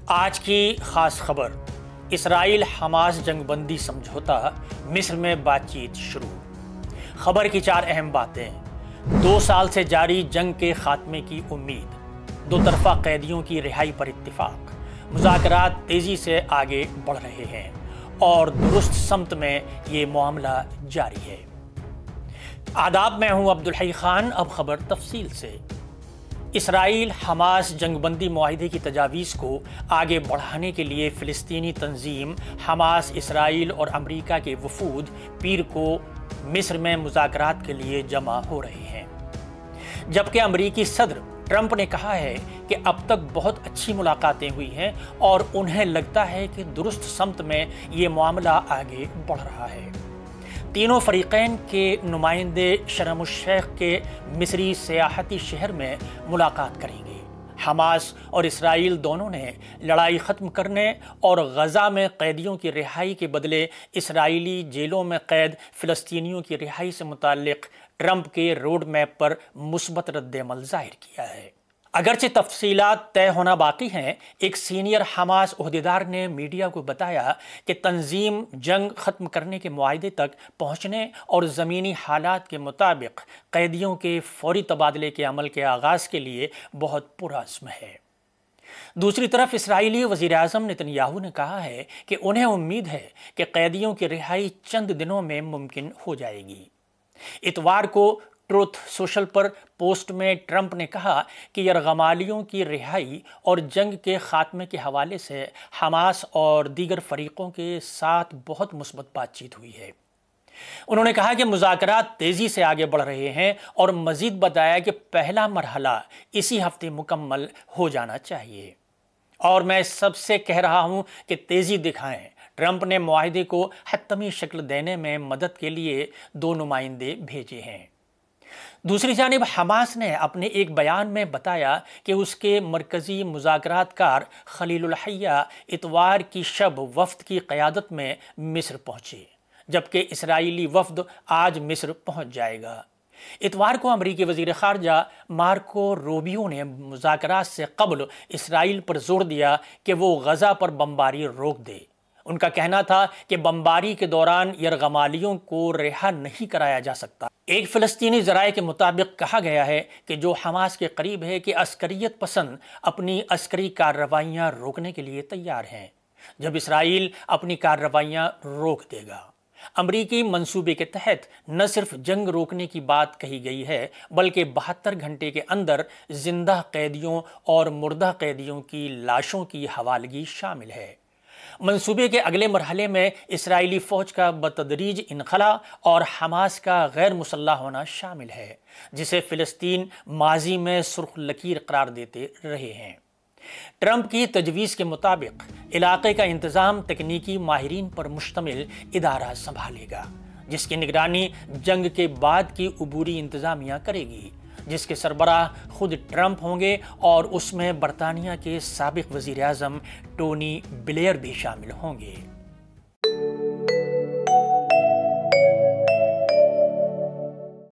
آج کی خاص خبر، اسرائیل حماس جنگ بندی سمجھوتا، مصر میں بات چیت شروع۔ خبر کی 4 اہم باتیں۔ 2 سال سے جاری جنگ کے خاتمے کی امید، دو طرفہ قیدیوں کی رہائی پر اتفاق، مذاکرات تیزی سے آگے بڑھ رہے ہیں اور درست سمت میں یہ معاملہ جاری ہے۔ آداب، میں ہوں عبدالحی خان۔ اب خبر تفصیل سے۔ اسرائیل حماس جنگ بندی معاہدے کی تجاویز کو آگے بڑھانے کے لیے فلسطینی تنظیم حماس، اسرائیل اور امریکہ کے وفود پیر کو مصر میں مذاکرات کے لیے جمع ہو رہے ہیں، جبکہ امریکی صدر ٹرمپ نے کہا ہے کہ اب تک بہت اچھی ملاقاتیں ہوئی ہیں اور انہیں لگتا ہے کہ درست سمت میں یہ معاملہ آگے بڑھ رہا ہے۔ تینوں فریقین کے نمائندے شرم الشیخ کے مصری سیاحتی شہر میں ملاقات کریں گے۔ حماس اور اسرائیل دونوں نے لڑائی ختم کرنے اور غزہ میں قیدیوں کی رہائی کے بدلے اسرائیلی جیلوں میں قید فلسطینیوں کی رہائی سے متعلق ٹرمپ کے روڈ میپ پر مثبت رد عمل ظاہر کیا ہے۔ اگرچہ تفصیلات طے ہونا باقی ہیں، ایک سینئر حماس عہدیدار نے میڈیا کو بتایا کہ تنظیم جنگ ختم کرنے کے معاہدے تک پہنچنے اور زمینی حالات کے مطابق قیدیوں کے فوری تبادلے کے عمل کے آغاز کے لیے بہت پرعزم ہے۔ دوسری طرف اسرائیلی وزیر اعظم نتن یاہو نے کہا ہے کہ انہیں امید ہے کہ قیدیوں کی رہائی چند دنوں میں ممکن ہو جائے گی۔ اتوار کو ٹروتھ سوشل پر پوسٹ میں ٹرمپ نے کہا کہ یرغمالیوں کی رہائی اور جنگ کے خاتمے کے حوالے سے حماس اور دیگر فریقوں کے ساتھ بہت مثبت بات چیت ہوئی ہے۔ انہوں نے کہا کہ مذاکرات تیزی سے آگے بڑھ رہے ہیں اور مزید بتایا کہ پہلا مرحلہ اسی ہفتے مکمل ہو جانا چاہیے، اور میں سب سے کہہ رہا ہوں کہ تیزی دکھائیں۔ ٹرمپ نے معاہدے کو حتمی شکل دینے میں مدد کے لیے 2 نمائندے بھیجے ہیں۔ دوسری جانب حماس نے اپنے ایک بیان میں بتایا کہ اس کے مرکزی مذاکرات کار خلیل الحیہ اتوار کی شب وفد کی قیادت میں مصر پہنچے، جبکہ اسرائیلی وفد آج مصر پہنچ جائے گا۔ اتوار کو امریکی وزیر خارجہ مارکو روبیو نے مذاکرات سے قبل اسرائیل پر زور دیا کہ وہ غزہ پر بمباری روک دے۔ ان کا کہنا تھا کہ بمباری کے دوران یرغمالیوں کو رہا نہیں کرایا جا سکتا۔ ایک فلسطینی ذرائع کے مطابق کہا گیا ہے کہ جو حماس کے قریب ہے کہ عسکریت پسند اپنی عسکری کارروائیاں روکنے کے لیے تیار ہیں، جب اسرائیل اپنی کارروائیاں روک دے گا۔ امریکی منصوبے کے تحت نہ صرف جنگ روکنے کی بات کہی گئی ہے، بلکہ 72 گھنٹے کے اندر زندہ قیدیوں اور مردہ قیدیوں کی لاشوں کی حوالگی شامل ہے۔ منصوبے کے اگلے مرحلے میں اسرائیلی فوج کا بتدریج انخلا اور حماس کا غیر مسلح ہونا شامل ہے، جسے فلسطین ماضی میں سرخ لکیر قرار دیتے رہے ہیں۔ ٹرمپ کی تجویز کے مطابق علاقے کا انتظام تکنیکی ماہرین پر مشتمل ادارہ سنبھالے گا، جس کی نگرانی جنگ کے بعد کی عبوری انتظامیہ کرے گی، جس کے سربراہ خود ٹرمپ ہوں گے، اور اس میں برطانیہ کے سابق وزیر اعظم ٹونی بلیئر بھی شامل ہوں گے۔